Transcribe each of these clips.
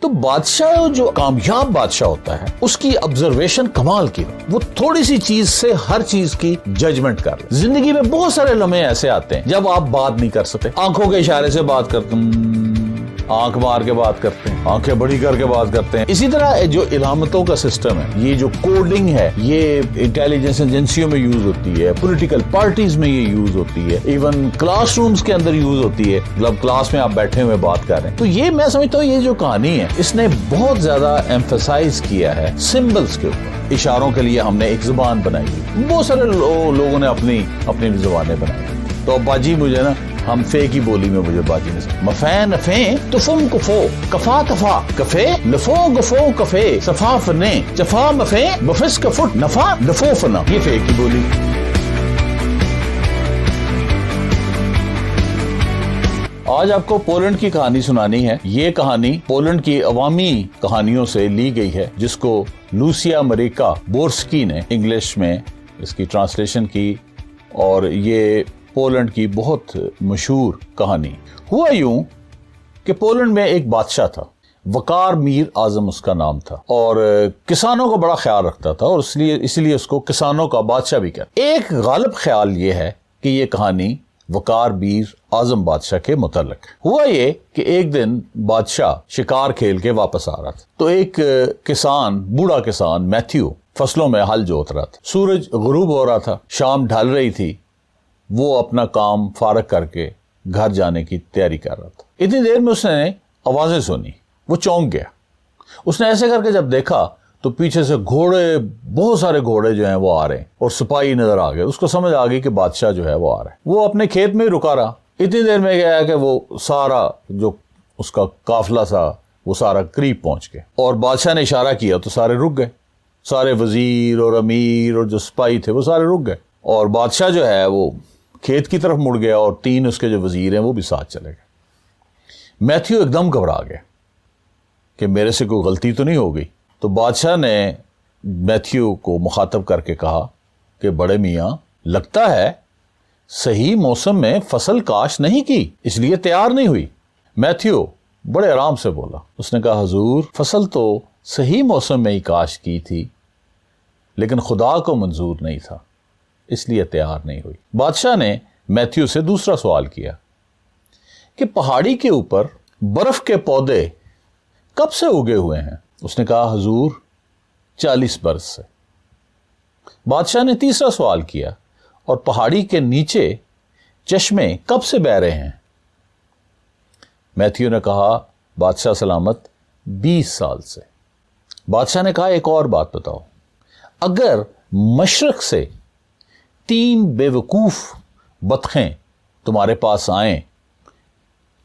تو بادشاہ جو کامیاب بادشاہ ہوتا ہے اس کی آبزرویشن کمال کی، وہ تھوڑی سی چیز سے ہر چیز کی ججمنٹ کر لے۔ زندگی میں بہت سارے لمحے ایسے آتے ہیں جب آپ بات نہیں کر سکتے، آنکھوں کے اشارے سے بات کرتے ہیں، آنکھ مار کے بات کرتے ہیں، آنکھیں بڑی کر کے بات کرتے ہیں۔ اسی طرح جو علامتوں کا سسٹم ہے، یہ جو کوڈنگ ہے، یہ انٹیلیجنس ایجنسیوں میں یوز ہوتی ہے، پولیٹیکل پارٹیز میں یہ یوز ہوتی ہے، ایون کلاس رومز کے اندر یوز ہوتی ہے، مطلب کلاس میں آپ بیٹھے ہوئے بات کر رہے ہیں۔ تو یہ میں سمجھتا ہوں یہ جو کہانی ہے اس نے بہت زیادہ ایمفیسائز کیا ہے سمبلز کے اوپر۔ اشاروں کے لیے ہم نے ایک زبان بنائی ہے، بہت سارے لوگوں نے اپنی زبانیں بنائی۔ تو باجی مجھے نا ہم فے کی بولی میں مجھے باجی نے مفین نفیں تفم کفو کفا تفا کفے لفو گفو کفے صفا فنے چفا مفیں بفس کفٹ نفا لفو فنا، یہ فے کی بولی۔ آج آپ کو پولینڈ کی کہانی سنانی ہے۔ یہ کہانی پولینڈ کی عوامی کہانیوں سے لی گئی ہے، جس کو لوسیا مریکا بورسکی نے انگلش میں اس کی ٹرانسلیشن کی، اور یہ پولینڈ کی بہت مشہور کہانی۔ ہوا یوں کہ پولینڈ میں ایک بادشاہ تھا، وقار میر اعظم اس کا نام تھا، اور کسانوں کا بڑا خیال رکھتا تھا، اور اس لیے اس کو کسانوں کا بادشاہ بھی کہتے۔ ایک غالب خیال یہ ہے کہ یہ کہانی وقار میر اعظم بادشاہ کے متعلق۔ ہوا یہ کہ ایک دن بادشاہ شکار کھیل کے واپس آ رہا تھا، تو ایک کسان، بوڑھا کسان میتھیو، فصلوں میں ہل جوت رہا تھا۔ سورج غروب ہو رہا تھا، شام ڈھل رہی تھی، وہ اپنا کام فارغ کر کے گھر جانے کی تیاری کر رہا تھا۔ اتنی دیر میں اس نے آوازیں سنی، وہ چونک گیا۔ اس نے ایسے کر کے جب دیکھا تو پیچھے سے گھوڑے، بہت سارے گھوڑے جو ہیں وہ آ رہے ہیں، اور سپاہی نظر آ گئے۔ اس کو سمجھ آ گئی کہ بادشاہ جو ہے وہ آ رہا ہے۔ وہ اپنے کھیت میں رکا رہا، اتنی دیر میں گیا کہ وہ سارا جو اس کا قافلہ تھا وہ سارا قریب پہنچ گیا، اور بادشاہ نے اشارہ کیا تو سارے رک گئے، سارے وزیر اور امیر اور جو سپاہی تھے وہ سارے رک گئے، اور بادشاہ جو ہے وہ کھیت کی طرف مڑ گیا، اور 3 اس کے جو وزیر ہیں وہ بھی ساتھ چلے گئے۔ میتھیو ایک دم گھبرا گیا کہ میرے سے کوئی غلطی تو نہیں ہو گئی۔ تو بادشاہ نے میتھیو کو مخاطب کر کے کہا کہ بڑے میاں، لگتا ہے صحیح موسم میں فصل کاشت نہیں کی، اس لیے تیار نہیں ہوئی۔ میتھیو بڑے آرام سے بولا، اس نے کہا حضور، فصل تو صحیح موسم میں ہی کاشت کی تھی، لیکن خدا کو منظور نہیں تھا، اس لیے تیار نہیں ہوئی۔ بادشاہ نے میتھیو سے دوسرا سوال کیا کہ پہاڑی کے اوپر برف کے پودے کب سے اگے ہوئے ہیں؟ اس نے کہا حضور 40 برس سے۔ بادشاہ نے تیسرا سوال کیا، اور پہاڑی کے نیچے چشمے کب سے بہہ رہے ہیں؟ میتھیو نے کہا بادشاہ سلامت 20 سال سے۔ بادشاہ نے کہا ایک اور بات بتاؤ، اگر مشرق سے 3 بے وقوف بطخیں تمہارے پاس آئیں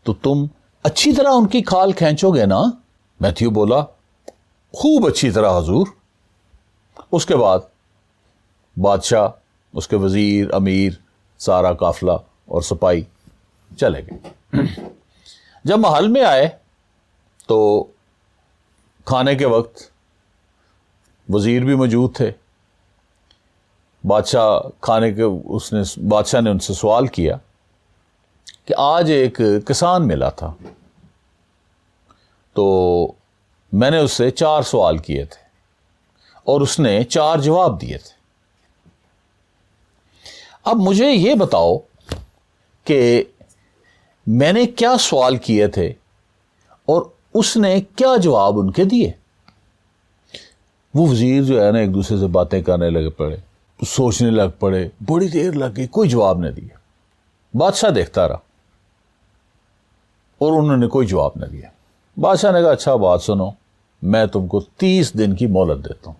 تو تم اچھی طرح ان کی کھال کھینچو گے نا؟ میتھیو بولا خوب اچھی طرح حضور۔ اس کے بعد بادشاہ، اس کے وزیر، امیر، سارا قافلہ اور سپاہی چلے گئے۔ جب محل میں آئے تو کھانے کے وقت وزیر بھی موجود تھے۔ بادشاہ نے ان سے سوال کیا کہ آج ایک کسان ملا تھا، تو میں نے اس سے 4 سوال کیے تھے اور اس نے 4 جواب دیے تھے۔ اب مجھے یہ بتاؤ کہ میں نے کیا سوال کیے تھے اور اس نے کیا جواب ان کے دیے۔ وہ وزیر جو ہے نا ایک دوسرے سے باتیں کرنے لگ پڑے، سوچنے لگ پڑے، بڑی دیر لگ گئی، کوئی جواب نہ دیا۔ بادشاہ دیکھتا رہا اور انہوں نے کوئی جواب نہ دیا۔ بادشاہ نے کہا اچھا بات سنو، میں تم کو 30 دن کی مہلت دیتا ہوں۔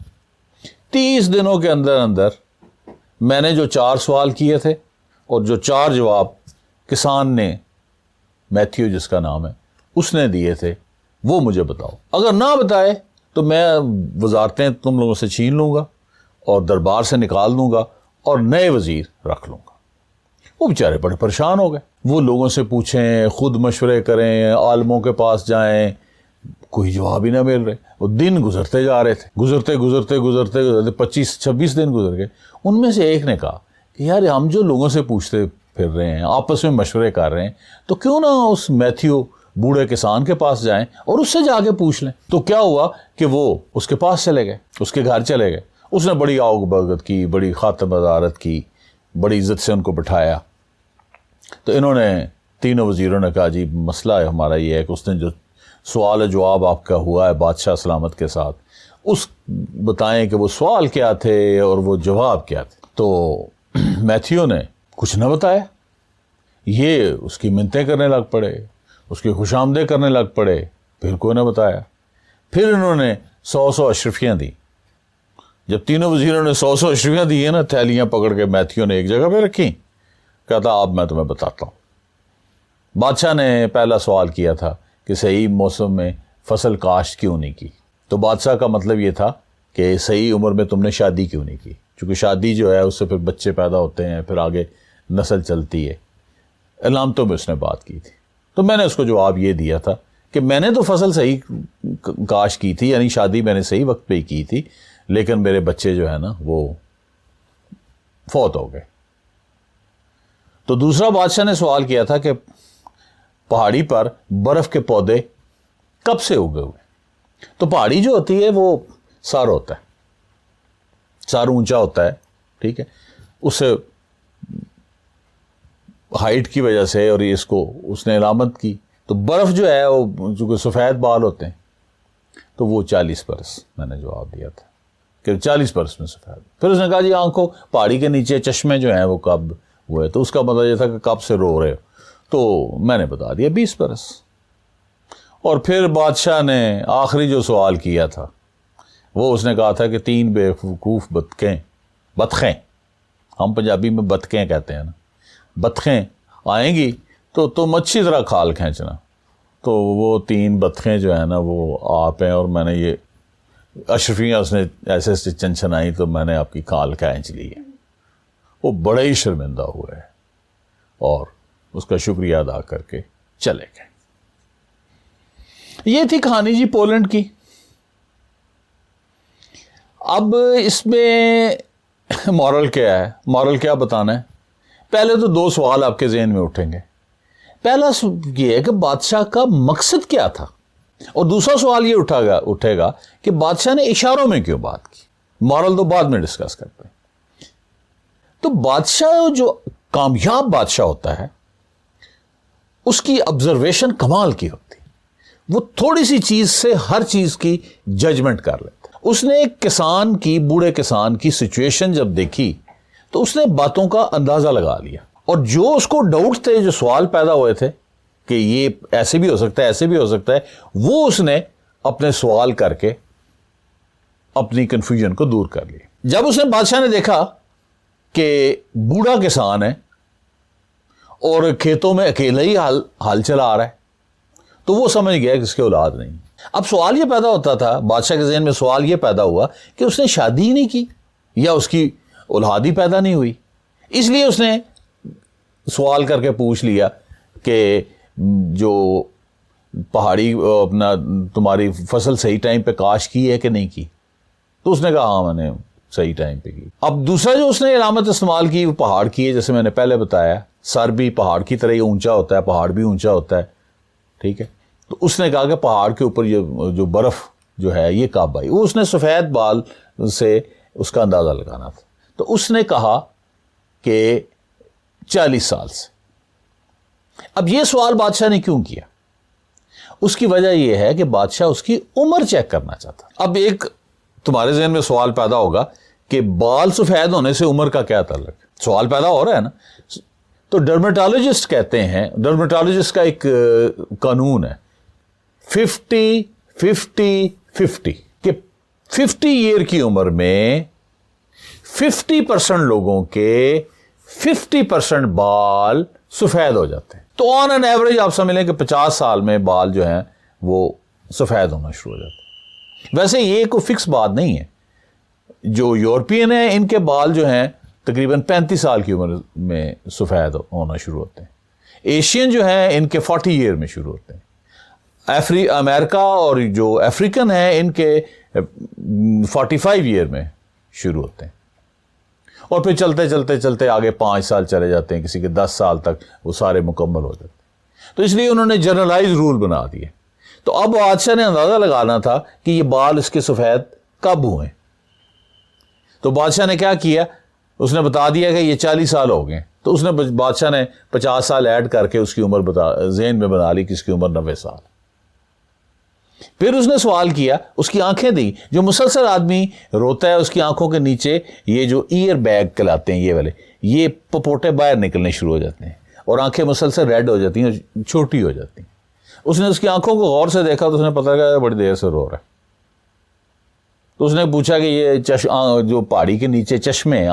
30 دنوں کے اندر میں نے جو 4 سوال کیے تھے اور جو 4 جواب کسان نے، میتھیو جس کا نام ہے، اس نے دیے تھے، وہ مجھے بتاؤ۔ اگر نہ بتائے تو میں وزارتیں تم لوگوں سے چھین لوں گا اور دربار سے نکال دوں گا اور نئے وزیر رکھ لوں گا۔ وہ بیچارے بڑے پریشان ہو گئے، وہ لوگوں سے پوچھیں، خود مشورے کریں، عالموں کے پاس جائیں، کوئی جواب ہی نہ مل رہے۔ وہ دن گزرتے جا رہے تھے، گزرتے 25-26 دن گزر گئے۔ ان میں سے ایک نے کہا کہ یار ہم جو لوگوں سے پوچھتے پھر رہے ہیں، آپس میں مشورے کر رہے ہیں، تو کیوں نہ اس میتھیو بوڑھے کسان کے پاس جائیں اور اس سے جا کے پوچھ لیں. تو کیا ہوا کہ وہ اس کے پاس چلے گئے, اس کے گھر چلے گئے. اس نے بڑی آؤ بھگت کی, بڑی خاطر عزارت کی, بڑی عزت سے ان کو بٹھایا. تو انہوں نے تینوں وزیروں نے کہا جی مسئلہ ہے ہمارا یہ ہے کہ اس نے جو سوال جواب آپ کا ہوا ہے بادشاہ سلامت کے ساتھ, اس بتائیں کہ وہ سوال کیا تھے اور وہ جواب کیا تھے. تو میتھیو نے کچھ نہ بتایا. یہ اس کی منتیں کرنے لگ پڑے, اس کی خوش آمدید کرنے لگ پڑے, پھر کوئی نہ بتایا. پھر انہوں نے 100 اشرفیاں دی. جب تینوں وزیروں نے 100 اشرفیاں دی ہیں نا, تھیلیاں پکڑ کے میتھیو نے ایک جگہ پہ رکھی. کہتا اب میں تمہیں بتاتا ہوں. بادشاہ نے پہلا سوال کیا تھا کہ صحیح موسم میں فصل کاشت کیوں نہیں کی. تو بادشاہ کا مطلب یہ تھا کہ صحیح عمر میں تم نے شادی کیوں نہیں کی, چونکہ شادی جو ہے اس سے پھر بچے پیدا ہوتے ہیں, پھر آگے نسل چلتی ہے. علامتوں میں اس نے بات کی تھی. تو میں نے اس کو جواب یہ دیا تھا کہ میں نے تو فصل صحیح کاشت کی تھی, یعنی شادی میں نے صحیح وقت پہ ہی کی تھی, لیکن میرے بچے جو ہے نا وہ فوت ہو گئے. تو دوسرا بادشاہ نے سوال کیا تھا کہ پہاڑی پر برف کے پودے کب سے اگے ہوئے. تو پہاڑی جو ہوتی ہے وہ سر ہوتا ہے, سر اونچا ہوتا ہے, ٹھیک ہے, اس سے ہائٹ کی وجہ سے, اور اس کو اس نے علامت کی. تو برف جو ہے وہ چونکہ سفید بال ہوتے ہیں, تو وہ 40 برس میں نے جواب دیا تھا کہ 40 برس میں سفید. پھر اس نے کہا جی آنکھوں پہاڑی کے نیچے چشمے جو ہیں وہ کب ہوئے, تو اس کا مطلب یہ تھا کہ کب سے رو رہے ہو. تو میں نے بتا دیا 20 برس. اور پھر بادشاہ نے آخری جو سوال کیا تھا وہ اس نے کہا تھا کہ 3 بیوقوف بطخیں, ہم پنجابی میں بطخیں کہتے ہیں نا, بطخیں آئیں گی تو تم اچھی طرح کھال کھینچنا. تو وہ 3 بطخیں جو ہیں نا وہ آپ ہیں, اور میں نے یہ اشرفیاں اس نے ایسے ایسے چنچنائی تو میں نے آپ کی کھال کھینچ لی ہے. وہ بڑے ہی شرمندہ ہوئے اور اس کا شکریہ ادا کر کے چلے گئے. یہ تھی کہانی جی پولینڈ کی. اب اس میں مورل کیا ہے, مورل کیا بتانا ہے. پہلے تو 2 سوال آپ کے ذہن میں اٹھیں گے. پہلا یہ ہے کہ بادشاہ کا مقصد کیا تھا, اور دوسرا سوال یہ اٹھے گا کہ بادشاہ نے اشاروں میں کیوں بات کی. مورل تو بعد میں ڈسکس کرتے ہیں. تو بادشاہ جو کامیاب بادشاہ ہوتا ہے اس کی آبزرویشن کمال کی ہوتی ہے. وہ تھوڑی سی چیز سے ہر چیز کی ججمنٹ کر لیتا ہے. اس نے ایک کسان کی, بوڑھے کسان کی سچویشن جب دیکھی تو اس نے باتوں کا اندازہ لگا لیا, اور جو اس کو ڈاؤٹ تھے, جو سوال پیدا ہوئے تھے کہ یہ ایسے بھی ہو سکتا ہے, ایسے بھی ہو سکتا ہے, وہ اس نے اپنے سوال کر کے اپنی کنفیوژن کو دور کر لیا. جب اس نے بادشاہ نے دیکھا کہ بوڑھا کسان ہے اور کھیتوں میں اکیلا ہی حال چلا آ رہا ہے, تو وہ سمجھ گیا کہ اس کے اولاد نہیں. اب سوال یہ پیدا ہوتا تھا, بادشاہ کے ذہن میں سوال یہ پیدا ہوا کہ اس نے شادی ہی نہیں کی یا اس کی اولاد ہی پیدا نہیں ہوئی. اس لیے اس نے سوال کر کے پوچھ لیا کہ جو پہاڑی اپنا تمہاری فصل صحیح ٹائم پہ کاشت کی ہے کہ نہیں کی. تو اس نے کہا ہاں میں نے صحیح ٹائم پہ کی. اب دوسرا جو اس نے علامت استعمال کی وہ پہاڑ کی ہے, جیسے میں نے پہلے بتایا, سر بھی پہاڑ کی طرح ہی اونچا ہوتا ہے, پہاڑ بھی اونچا ہوتا ہے, ٹھیک ہے. تو اس نے کہا کہ پہاڑ کے اوپر یہ جو برف جو ہے یہ کب آئی. وہ اس نے سفید بال سے اس کا اندازہ لگانا تھا. تو اس نے کہا کہ 40 سال سے. اب یہ سوال بادشاہ نے کیوں کیا؟ اس کی وجہ یہ ہے کہ بادشاہ اس کی عمر چیک کرنا چاہتا. اب ایک تمہارے ذہن میں سوال پیدا ہوگا کہ بال سفید ہونے سے عمر کا کیا تعلق ہے. سوال پیدا ہو رہا ہے نا. تو ڈرمیٹالوجسٹ کہتے ہیں, ڈرمیٹالوجسٹ کا ایک قانون ہے 50-50-50 کہ 50 ایئر کی عمر میں 50% لوگوں کے 50% بال سفید ہو جاتے ہیں. تو آن این ایوریج آپ سمجھ لیں کہ 50 سال میں بال جو ہیں وہ سفید ہونا شروع ہو جاتے ہیں. ویسے یہ کوئی فکس بات نہیں ہے. جو یورپین ہیں ان کے بال جو ہیں تقریباً 35 سال کی عمر میں سفید ہونا شروع ہوتے ہیں. ایشین جو ہیں ان کے 40 ایئر میں شروع ہوتے ہیں. امریکہ اور جو افریقن ہیں ان کے 45 ایئر میں شروع ہوتے ہیں. اور پھر چلتے چلتے چلتے آگے 5 سال چلے جاتے ہیں, کسی کے 10 سال تک وہ سارے مکمل ہو جاتے ہیں. تو اس لیے انہوں نے جنرلائز رول بنا دیے. تو اب بادشاہ نے اندازہ لگانا تھا کہ یہ بال اس کے سفید کب ہوئے. تو بادشاہ نے کیا کیا, اس نے بتا دیا کہ یہ 40 سال ہو گئے. تو اس نے بادشاہ نے 50 سال ایڈ کر کے اس کی عمر ذہن میں بنا لی کہ اس کی عمر 90 سال. پھر اس نے سوال کیا, اس کی آنکھیں دی. جو مسلسل آدمی روتا ہے اس کی آنکھوں کے نیچے یہ جو ایئر بیگ کہلاتے ہیں, یہ والے, یہ پپوٹے باہر نکلنے شروع ہو جاتے ہیں اور آنکھیں مسلسل ریڈ ہو جاتی ہیں اور چھوٹی ہو جاتی ہیں. اس نے اس کی آنکھوں کو غور سے دیکھا تو اس نے پتہ لگا بڑی دیر سے رو رہا ہے. تو اس نے پوچھا کہ یہ جو پہاڑی کے نیچے چشمے,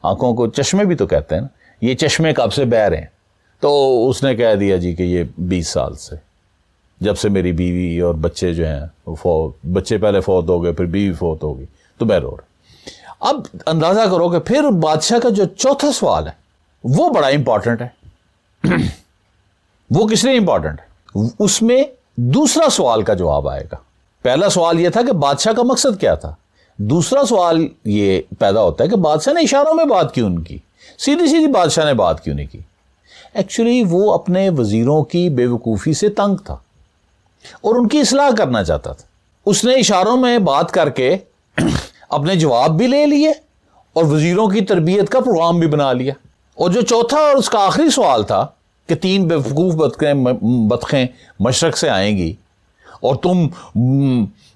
آنکھوں کو چشمے بھی تو کہتے ہیں نا, یہ چشمے کب سے بہہ رہے ہیں؟ تو اس نے کہہ دیا جی کہ یہ 20 سال سے, جب سے میری بیوی اور بچے جو ہیں بچے پہلے فوت ہو گئے, پھر بیوی فوت ہو گئی, تو میں رو رہا. اب اندازہ کرو کہ پھر بادشاہ کا جو چوتھا سوال ہے وہ بڑا امپورٹنٹ ہے. وہ کس لیے امپورٹنٹ ہے؟ اس میں دوسرا سوال کا جواب آئے گا. پہلا سوال یہ تھا کہ بادشاہ کا مقصد کیا تھا. دوسرا سوال یہ پیدا ہوتا ہے کہ بادشاہ نے اشاروں میں بات کیوں نہیں کی, سیدھی بادشاہ نے بات کیوں نہیں کی. ایکچولی وہ اپنے وزیروں کی بے وقوفی سے تنگ تھا اور ان کی اصلاح کرنا چاہتا تھا. اس نے اشاروں میں بات کر کے اپنے جواب بھی لے لیے اور وزیروں کی تربیت کا پروگرام بھی بنا لیا. اور جو چوتھا اور اس کا آخری سوال تھا کہ 3 بے وقوف بطخیں مشرق سے آئیں گی اور تم,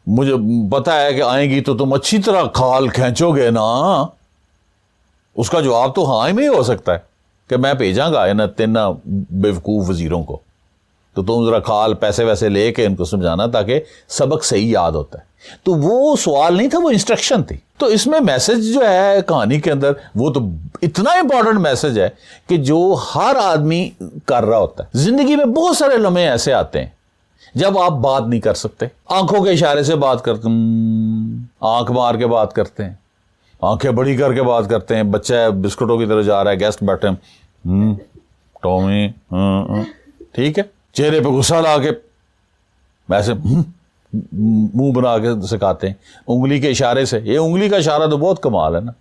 مجھے پتا ہے کہ آئیں گی تو تم اچھی طرح کھال کھینچو گے نا, اس کا جواب تو ہاں میں ہی ہو سکتا ہے کہ میں بھیجاں گا ان 3 بے وقوف وزیروں کو, تو تم ذرا کھال پیسے ویسے لے کے ان کو سمجھانا تاکہ سبق صحیح یاد ہوتا ہے. تو وہ سوال نہیں تھا, وہ انسٹرکشن تھی. تو اس میں میسج جو ہے کہانی کے اندر وہ تو اتنا امپورٹنٹ میسج ہے کہ جو ہر آدمی کر رہا ہوتا ہے. زندگی میں بہت سارے لمحے ایسے آتے ہیں جب آپ بات نہیں کر سکتے, آنکھوں کے اشارے سے بات کرتے ہیں, آنکھ مار کے بات کرتے ہیں, آنکھیں بڑی کر کے بات کرتے ہیں. بچہ بسکٹوں کی طرف جا رہا ہے, گیسٹ بیٹھے ہیں, ٹومی, ٹھیک ہے, چہرے پہ غصہ لا کے ویسے منہ بنا کے سکھاتے ہیں. انگلی کے اشارے سے, یہ انگلی کا اشارہ تو بہت کمال ہے نا.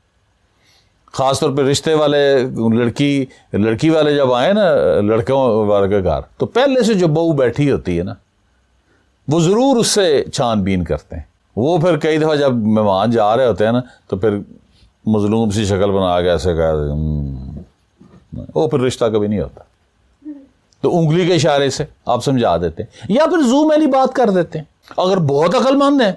خاص طور پہ رشتے والے لڑکی والے جب آئے نا لڑکوں والے کے گھر, تو پہلے سے جو بہو بیٹھی ہوتی ہے نا وہ ضرور اس سے چھان بین کرتے ہیں. وہ پھر کئی دفعہ جب مہمان جا رہے ہوتے ہیں نا تو پھر مظلوم سی شکل بنا کے ایسے وہ پھر رشتہ کبھی نہیں ہوتا. تو انگلی کے اشارے سے آپ سمجھا دیتے ہیں, یا پھر زوم والی بات کر دیتے ہیں. اگر بہت عقل مند ہیں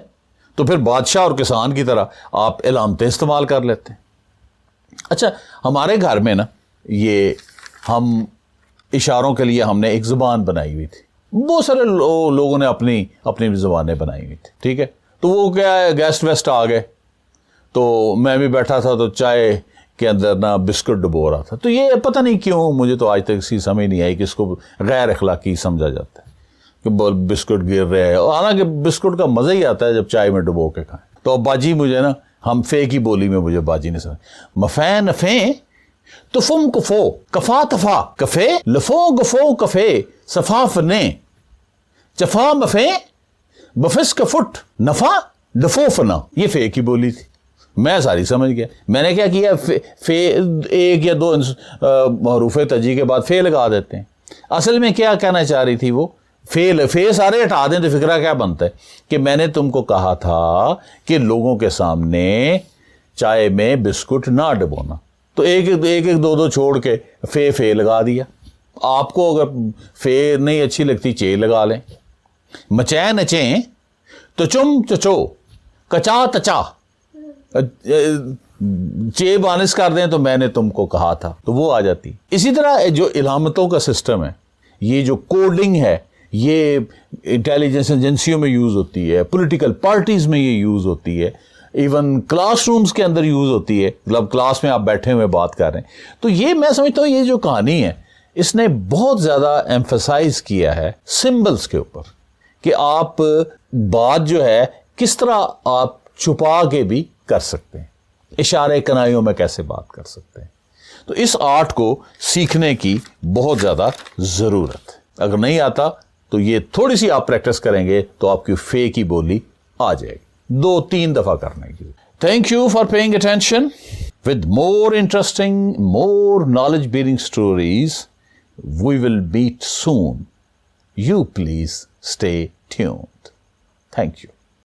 تو پھر بادشاہ اور کسان کی طرح آپ علامتیں استعمال کر لیتے ہیں. اچھا, ہمارے گھر میں نا یہ ہم اشاروں کے لیے ہم نے ایک زبان بنائی ہوئی تھی. بہت سارے لوگوں نے اپنی زبانیں بنائی ہوئی تھی, ٹھیک ہے. تو وہ کیا ہے, گیسٹ ویسٹ آ گئے تو میں بھی بیٹھا تھا تو چائے کے اندر نا بسکٹ ڈبو رہا تھا. تو یہ پتہ نہیں کیوں مجھے تو آج تک اسی سمجھ نہیں آئی کہ اس کو غیر اخلاقی سمجھا جاتا ہے کہ بسکٹ گر رہے ہیں. حالانکہ بسکٹ کا مزہ ہی آتا ہے جب چائے میں ڈبو کے کھائیں. تو باجی مجھے نا, ہم فے کی بولی میں مجھے باجی نے سمجھا, مفے نفے تفم کفو کفا تفا کفے لفو گفو کفے صفا فنے چفا مفے بفس کفٹ نفا دفو فنا. یہ فے کی بولی تھی, میں ساری سمجھ گیا. میں نے کیا کیا, فے 1 یا 2 حروف تجی کے بعد فے لگا دیتے ہیں. اصل میں کیا کہنا چاہ رہی تھی وہ, فے سارے ہٹا دیں تو فکرہ کیا بنتا ہے کہ میں نے تم کو کہا تھا کہ لوگوں کے سامنے چائے میں بسکٹ نہ ڈبونا, تو ایک 2 چھوڑ کے فے لگا دیا. آپ کو اگر فے نہیں اچھی لگتی چے لگا لیں. مچے نچیں تو چم چچو کچا تچا, چے بانس کر دیں تو میں نے تم کو کہا تھا, تو وہ آ جاتی. اسی طرح جو علامتوں کا سسٹم ہے, یہ جو کوڈنگ ہے, یہ انٹیلیجنس ایجنسیوں میں یوز ہوتی ہے, پولیٹیکل پارٹیز میں یہ یوز ہوتی ہے, ایون کلاس رومز کے اندر یوز ہوتی ہے. مطلب کلاس میں آپ بیٹھے ہوئے بات کر رہے ہیں. تو یہ میں سمجھتا ہوں یہ جو کہانی ہے اس نے بہت زیادہ ایمفسائز کیا ہے سمبلز کے اوپر کہ آپ بات جو ہے کس طرح آپ چھپا کے بھی کر سکتے ہیں, اشارے کنائیوں میں کیسے بات کر سکتے ہیں. تو اس آرٹ کو سیکھنے کی بہت زیادہ ضرورت ہے. اگر نہیں آتا تو یہ تھوڑی سی آپ پریکٹس کریں گے تو آپ کی فے کی بولی آ جائے گی, 2-3 دفعہ کرنے کی. Thank you for paying attention. With more interesting, more knowledge-bearing stories, We will meet soon. You please stay tuned. Thank you.